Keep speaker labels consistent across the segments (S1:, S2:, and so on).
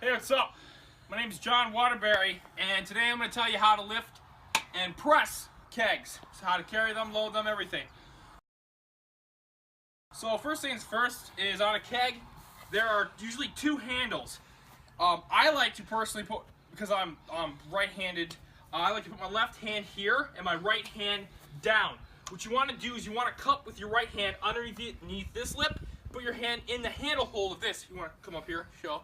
S1: Hey, what's up? My name is John Waterbury, and today I'm going to tell you how to lift and press kegs. So how to carry them, load them, everything. So first things first is on a keg, there are usually two handles. I like to personally put, because I'm right-handed, I like to put my left hand here and my right hand down. What you want to do is you want to cup with your right hand underneath this lip, put your hand in the handle hole of this. You want to come up here, show.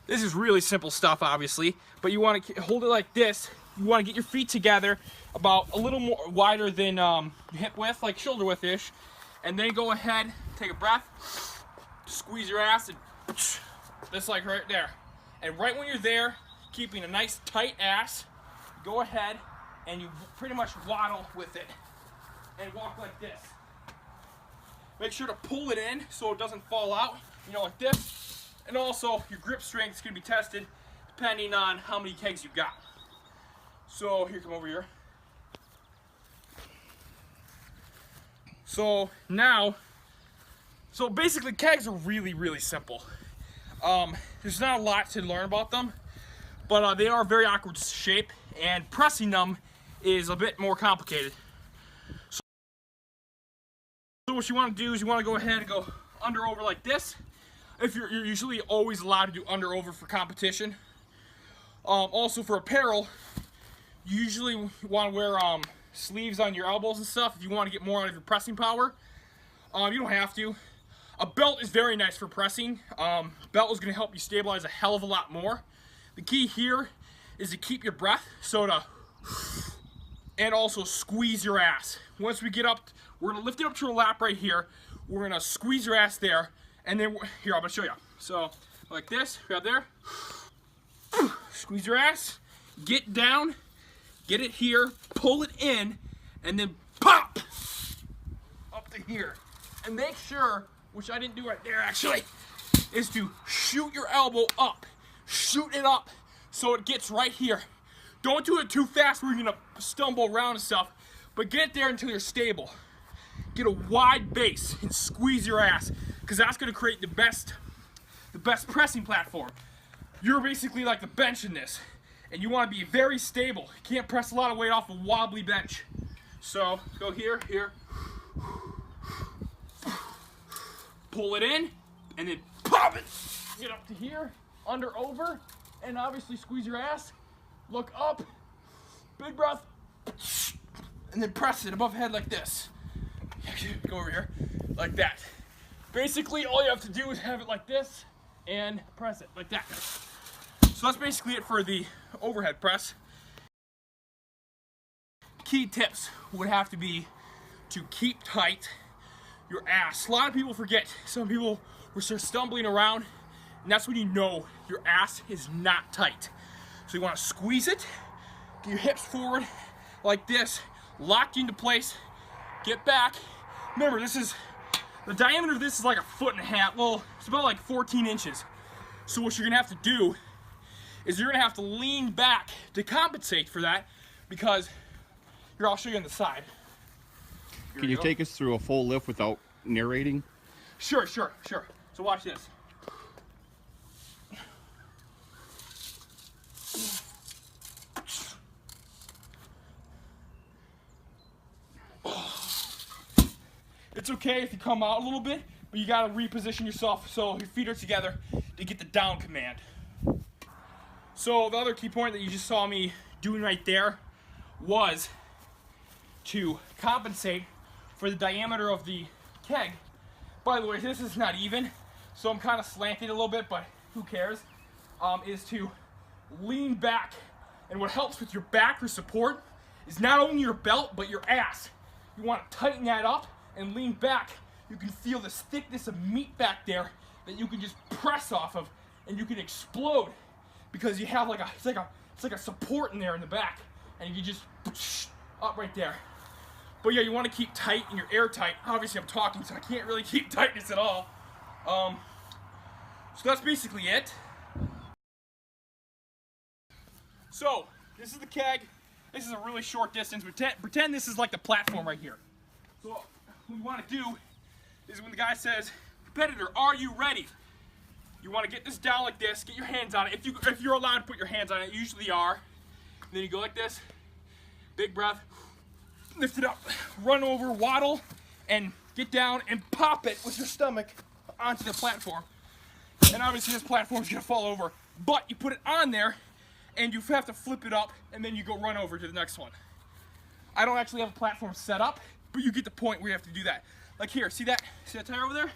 S1: This is really simple stuff, obviously, but you want to hold it like this. You want to get your feet together about a little more wider than hip width, like shoulder width-ish, and then go ahead, take a breath, squeeze your ass, and just like right there. And right when you're there, keeping a nice tight ass, go ahead and you pretty much waddle with it and walk like this. Make sure to pull it in so it doesn't fall out, you know, like this. And also, your grip strength is going to be tested depending on how many kegs you've got. So, here, come over here. So, now, basically kegs are really, really simple. There's not a lot to learn about them, but they are very awkward shape, and pressing them is a bit more complicated. So what you want to do is you want to go ahead and go under over like this. If you're usually always allowed to do under over for competition. Also for apparel, you usually want to wear sleeves on your elbows and stuff if you want to get more out of your pressing power. You don't have to. A belt is very nice for pressing. Belt is going to help you stabilize a hell of a lot more. The key here is to keep your breath, and also squeeze your ass. Once we get up, we're going to lift it up to a lap right here. We're going to squeeze your ass there. And then, here, I'm going to show you. So, like this, right there. Squeeze your ass, get down, get it here, pull it in, and then pop up to here. And make sure, which I didn't do right there actually, is to shoot your elbow up. Shoot it up so it gets right here. Don't do it too fast where you're going to stumble around and stuff, but get it there until you're stable. Get a wide base and squeeze your ass, because that's going to create the best pressing platform. You're basically like the bench in this, and you want to be very stable. You can't press a lot of weight off a wobbly bench. So go here, pull it in, and then pop it. Get up to here, under, over, and obviously squeeze your ass. Look up, big breath, and then press it above head like this. Go over here, like that. Basically, all you have to do is have it like this and press it like that. So that's basically it for the overhead press. Key tips would have to be to keep tight your ass. A lot of people forget. Some people will start stumbling around, and that's when you know your ass is not tight. So you want to squeeze it, get your hips forward like this, locked into place, get back. Remember, the diameter of this is like 1.5 feet. Well, it's about like 14 inches. So what you're gonna have to do is you're gonna have to lean back to compensate for that, because here, I'll show you on the side.
S2: Can you take us through a full lift without narrating?
S1: Sure. So watch this. It's okay if you come out a little bit, but you gotta reposition yourself so your feet are together to get the down command. So the other key point that you just saw me doing right there was to compensate for the diameter of the keg. By the way, this is not even, so I'm kind of slanted a little bit, but who cares? Is to lean back. And what helps with your back for support is not only your belt, but your ass. You want to tighten that up and lean back. You can feel this thickness of meat back there that you can just press off of, and you can explode because you have like it's like a support in there in the back, and you just up right there. But yeah, you want to keep tight and you're airtight. Obviously, I'm talking, so I can't really keep tightness at all. So that's basically it. So this is the keg. This is a really short distance. Pretend this is like the platform right here. So what we want to do is when the guy says, "Competitor, are you ready?" You want want to get this down like this. Get your hands on it. If you're allowed to put your hands on it, you usually are. And then you go like this. Big breath. Lift it up. Run over, waddle, and get down and pop it with your stomach onto the platform. And obviously this platform's gonna fall over, but you put it on there and you have to flip it up and then you go run over to the next one. I don't actually have a platform set up, but you get the point where you have to do that. Like here, see that tire over there?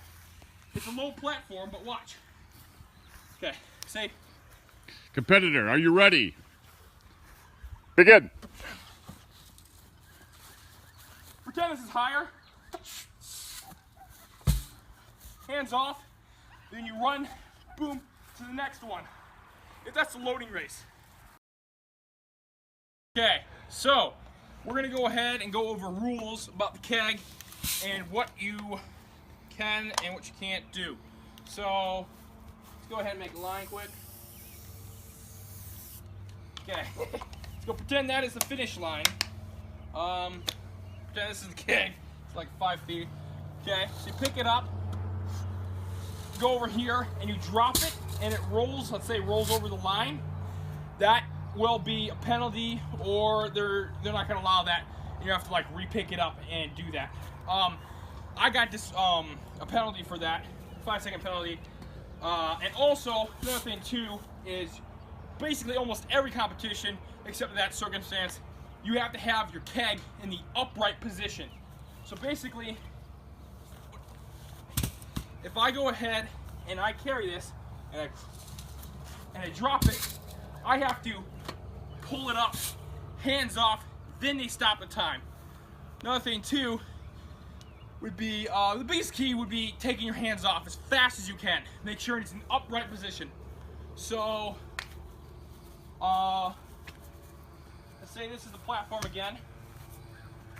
S1: It's a low platform, but watch. Okay, say.
S2: Competitor, are you ready? Begin.
S1: Pretend this is higher. Hands off. Then you run, boom, to the next one. If that's the loading race. Okay, so we're gonna go ahead and go over rules about the keg and what you can and what you can't do. So let's go ahead and make a line quick. Okay, let's go pretend that is the finish line. Pretend this is the keg. It's like 5 feet. Okay, so you pick it up, go over here, and you drop it, and it rolls. Let's say it rolls over the line. That will be a penalty, or they're not going to allow that. You have to like re-pick it up and do that. I got this a penalty for that, 5-second penalty. And also another thing too is basically almost every competition, except for that circumstance, you have to have your keg in the upright position. So basically, if I go ahead and I carry this and I drop it, I have to pull it up, hands off, then they stop the time. Another thing too would be, the biggest key would be taking your hands off as fast as you can. Make sure it's in an upright position. So, let's say this is the platform again.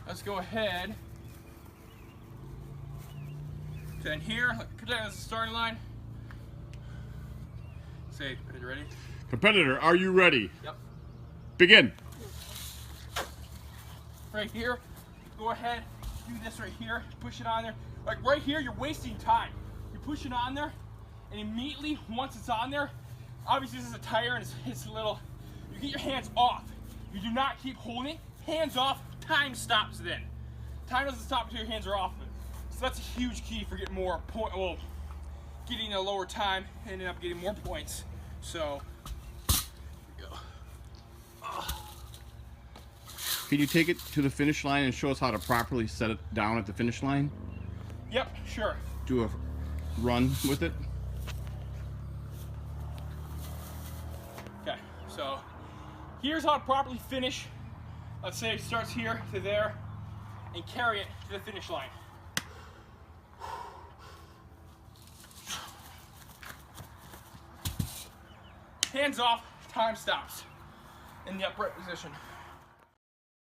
S1: Let's go ahead. Then here, pretend this is the starting line. Say, are you ready?
S2: Competitor, are you ready?
S1: Yep.
S2: Begin.
S1: Right here, go ahead, do this right here, push it on there. Like right here, you're wasting time. You push it on there, and immediately, once it's on there, obviously this is a tire and it's a little, you get your hands off. You do not keep holding, hands off, time stops then. Time doesn't stop until your hands are off it. So that's a huge key for getting more getting a lower time and ending up getting more points. So, here we go.
S2: Can you take it to the finish line and show us how to properly set it down at the finish line?
S1: Yep, sure.
S2: Do a run with it.
S1: Okay, so here's how to properly finish. Let's say it starts here to there and carry it to the finish line. Hands off, time stops in the upright position.